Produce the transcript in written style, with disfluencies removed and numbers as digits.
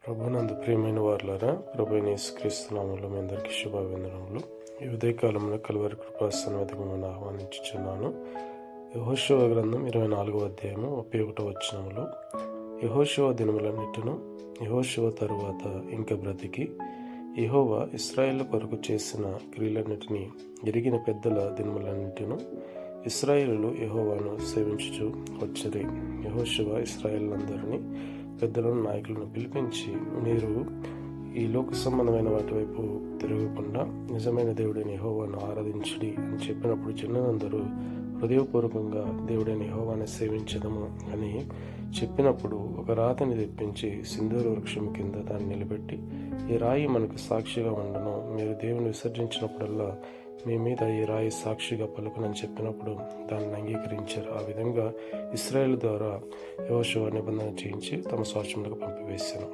ప్రభునందు ప్రియమైన వారులారా, ప్రభువైన యేసుక్రీస్తు నామములో మీ అందరికీ శుభాభివందనములు. ఈ ఉదయకాలంలో కలువరి కృపా సన్నిధికి మిమ్మల్ని ఆహ్వానించుచున్నాను. యెహోషువ గ్రంథం 24వ అధ్యాయము 31వ వచనములో, యెహోషువ దినములన్నిటిను యెహోషువ తరువాత ఇంక బ్రతికి యెహోవా ఇశ్రాయేలు కొరకు చేసిన క్రియలన్నిటినీ ఎరిగిన పెద్దల దినములన్నిటిను ఇశ్రాయేలులు యెహోవాను సేవించుచు వచ్చిరి. యెహోషువ ఇశ్రాయేలులందరినీ పెద్దలను నాయకులను పిలిపించి, మీరు ఈ లోక సంబంధమైన వాటి వైపు తిరగకుండా నిజమైన దేవుడైన యెహోవాను ఆరాధించుడి అని చెప్పినప్పుడు జనులందరూ హృదయపూర్వకంగా దేవుడైన యెహోవాను సేవించదము అని చెప్పినప్పుడు ఒక రాతిని తెప్పించి సింధూర వృక్షం కింద దాన్ని నిలబెట్టి, ఈ రాయి మనకు సాక్షిగా ఉండను, మీరు దేవుని విసర్జించినప్పుడల్లా మీ మీద ఈ రాయి సాక్షిగా పలుకునని చెప్పినప్పుడు దాన్ని అంగీకరించారు. ఆ విధంగా ఇశ్రాయేలు ద్వారా యెహోషువ నిబంధన చేయించి తమ స్వాస్థ్యములకు పంపివేశాను.